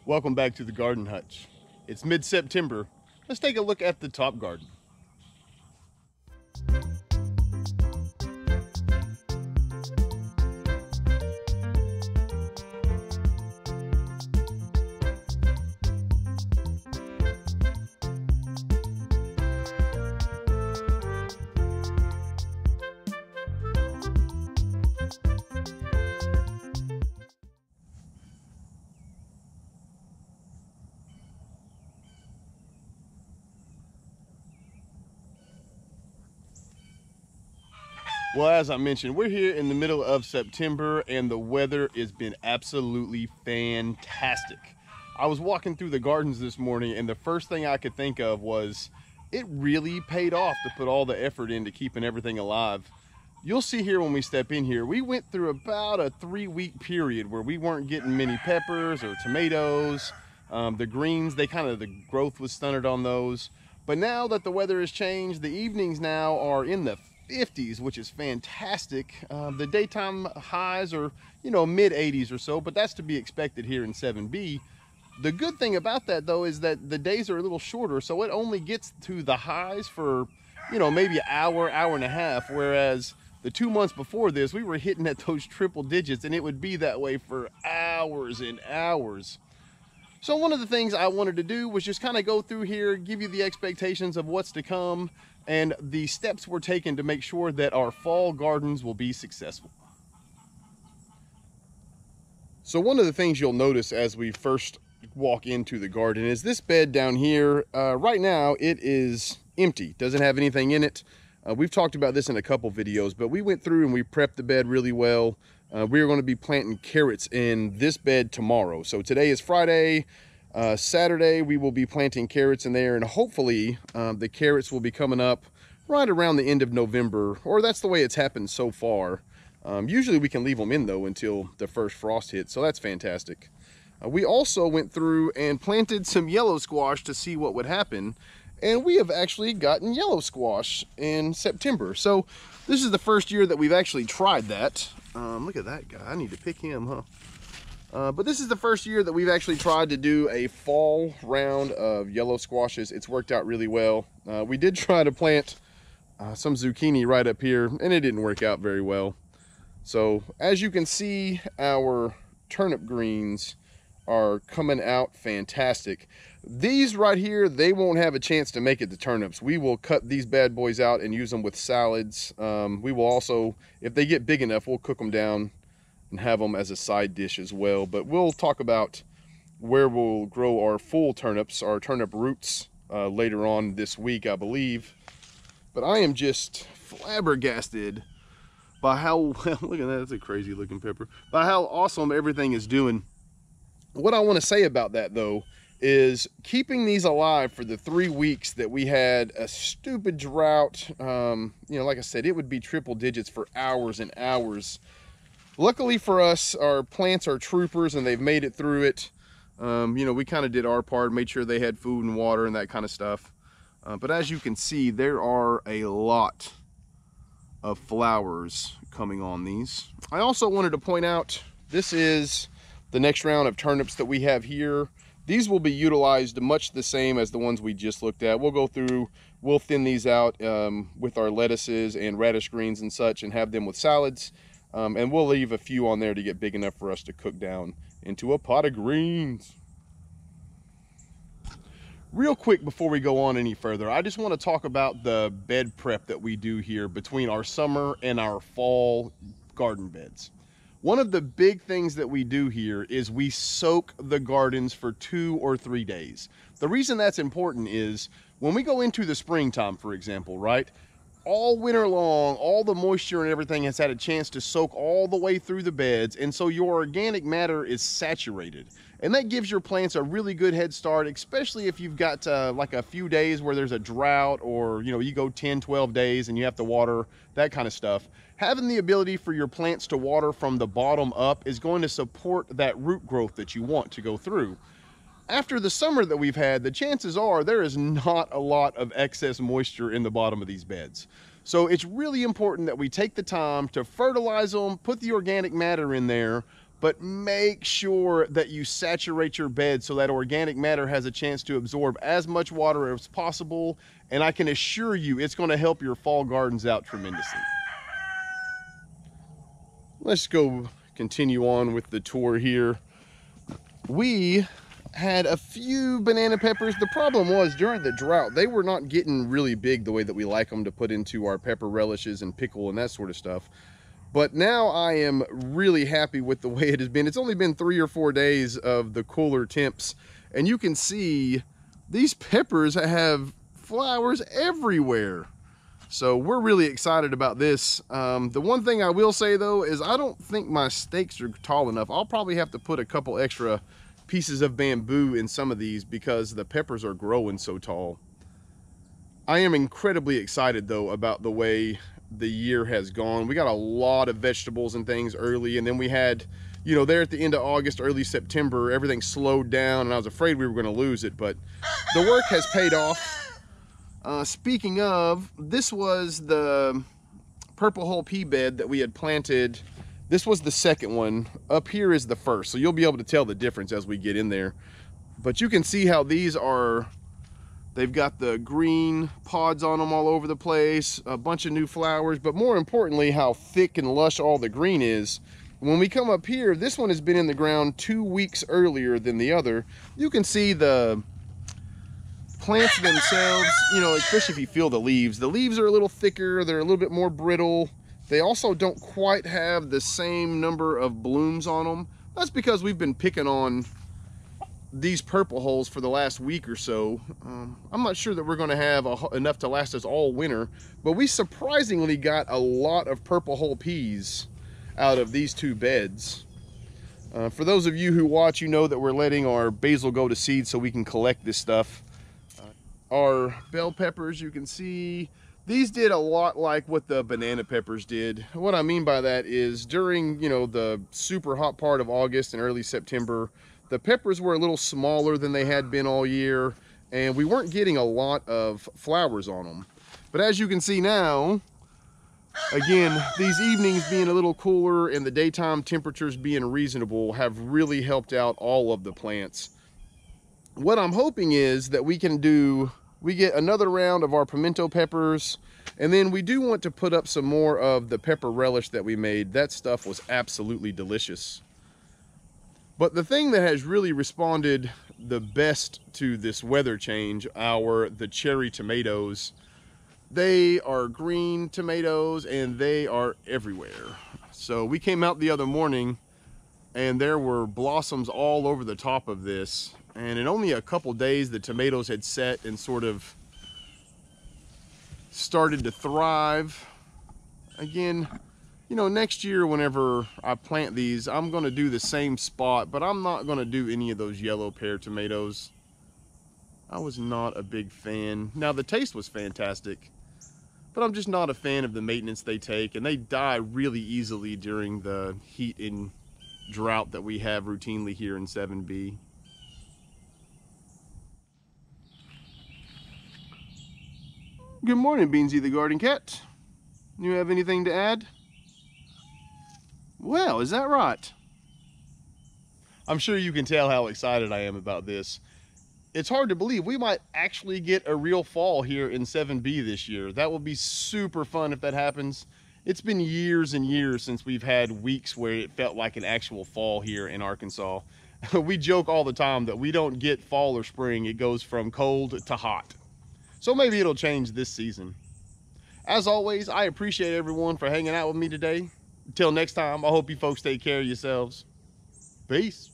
Welcome back to the Garden Hutch. It's mid-September. Let's take a look at the top garden. Well, as I mentioned, we're here in the middle of September and the weather has been absolutely fantastic. I was walking through the gardens this morning and the first thing I could think of was it really paid off to put all the effort into keeping everything alive. You'll see here when we step in here, we went through about a 3-week period where we weren't getting many peppers or tomatoes. The greens, the growth was stunted on those. But now that the weather has changed, the evenings now are in the 50s, which is fantastic. The daytime highs are, mid 80s or so, but that's to be expected here in 7B. The good thing about that though is that the days are a little shorter, so it only gets to the highs for, maybe an hour, hour and a half, whereas the 2 months before this, we were hitting at those triple digits and it would be that way for hours and hours. So one of the things I wanted to do was just kind of go through here, give you the expectations of what's to come and the steps we're taking to make sure that our fall gardens will be successful. So one of the things you'll notice as we first walk into the garden is this bed down here. Right now it is empty, doesn't have anything in it. We've talked about this in a couple videos, but we went through and we prepped the bed really well. We're going to be planting carrots in this bed tomorrow. So today is Friday. Saturday we will be planting carrots in there, and hopefully the carrots will be coming up right around the end of November, or that's the way it's happened so far. Usually we can leave them in though until the first frost hits, so that's fantastic. We also went through and planted some yellow squash to see what would happen, and we have actually gotten yellow squash in September. So this is the first year that we've actually tried that. Look at that guy, I need to pick him, huh? But this is the first year that we've actually tried to do a fall round of yellow squashes. It's worked out really well. We did try to plant some zucchini right up here, and it didn't work out very well. So as you can see, our turnip greens are coming out fantastic. These right here, they won't have a chance to make it to turnips. We will cut these bad boys out and use them with salads. We will also, if they get big enough, we'll cook them down and have them as a side dish as well. But we'll talk about where we'll grow our full turnips, our turnip roots, later on this week, I believe. But I am just flabbergasted by how well, look at that, that's a crazy looking pepper, by how awesome everything is doing. What I want to say about that though is keeping these alive for the 3 weeks that we had a stupid drought. Like I said, it would be triple digits for hours and hours. Luckily for us, our plants are troopers and they've made it through it. We kind of did our part, made sure they had food and water and that kind of stuff. But as you can see, there are a lot of flowers coming on these. I also wanted to point out, this is the next round of turnips that we have here. These will be utilized much the same as the ones we just looked at. We'll go through, we'll thin these out with our lettuces and radish greens and such and have them with salads. And we'll leave a few on there to get big enough for us to cook down into a pot of greens. Real quick before we go on any further, I just want to talk about the bed prep that we do here between our summer and our fall garden beds. One of the big things that we do here is we soak the gardens for 2 or 3 days. The reason that's important is when we go into the springtime, for example, right? All winter long, all the moisture and everything has had a chance to soak all the way through the beds, and so your organic matter is saturated. And that gives your plants a really good head start, especially if you've got like a few days where there's a drought, or you go 10, 12 days and you have to water, that kind of stuff. Having the ability for your plants to water from the bottom up is going to support that root growth that you want to go through. After the summer that we've had, the chances are there is not a lot of excess moisture in the bottom of these beds. So it's really important that we take the time to fertilize them, put the organic matter in there, but make sure that you saturate your bed so that organic matter has a chance to absorb as much water as possible. And I can assure you it's going to help your fall gardens out tremendously. Let's go continue on with the tour here. We had a few banana peppers. The problem was during the drought, they were not getting really big the way that we like them to put into our pepper relishes and pickle and that sort of stuff. But now I am really happy with the way it has been. It's only been 3 or 4 days of the cooler temps, and you can see these peppers have flowers everywhere. So we're really excited about this. The one thing I will say though is I don't think my stakes are tall enough. I'll probably have to put a couple extra pieces of bamboo in some of these because the peppers are growing so tall. I am incredibly excited though about the way the year has gone. We got a lot of vegetables and things early, and then we had, you know, there at the end of August, early September, everything slowed down and I was afraid we were going to lose it, but the work has paid off. Speaking of, this was the purple hull pea bed that we had planted. This was the second one. Up here is the first, so you'll be able to tell the difference as we get in there. But you can see how these are, they've got the green pods on them all over the place, a bunch of new flowers, but more importantly, how thick and lush all the green is. When we come up here, this one has been in the ground 2 weeks earlier than the other. You can see the plants themselves, you know, especially if you feel the leaves are a little thicker, they're a little bit more brittle. They also don't quite have the same number of blooms on them. That's because we've been picking on these purple hulls for the last week or so. I'm not sure that we're going to have enough to last us all winter, but we surprisingly got a lot of purple hull peas out of these 2 beds. For those of you who watch, you know that we're letting our basil go to seed so we can collect this stuff. Our bell peppers, you can see, these did a lot like what the banana peppers did. What I mean by that is during, you know, the super hot part of August and early September, the peppers were a little smaller than they had been all year, and we weren't getting a lot of flowers on them. But as you can see now, again, these evenings being a little cooler and the daytime temperatures being reasonable have really helped out all of the plants. What I'm hoping is that we get another round of our pimento peppers, and then we do want to put up some more of the pepper relish that we made. That stuff was absolutely delicious. But the thing that has really responded the best to this weather change are the cherry tomatoes. They are green tomatoes and they are everywhere. So we came out the other morning and there were blossoms all over the top of this. And in only a couple days, the tomatoes had set and sort of started to thrive. Again, you know, next year whenever I plant these, I'm going to do the same spot, but I'm not going to do any of those yellow pear tomatoes. I was not a big fan. Now, the taste was fantastic, but I'm just not a fan of the maintenance they take, and they die really easily during the heat and drought that we have routinely here in 7B. Good morning, Beansy the Garden Cat. You have anything to add? Well, is that right? I'm sure you can tell how excited I am about this. It's hard to believe we might actually get a real fall here in 7B this year. That will be super fun if that happens. It's been years and years since we've had weeks where it felt like an actual fall here in Arkansas. We joke all the time that we don't get fall or spring. It goes from cold to hot. So maybe it'll change this season. As always, I appreciate everyone for hanging out with me today. Until next time, I hope you folks take care of yourselves. Peace.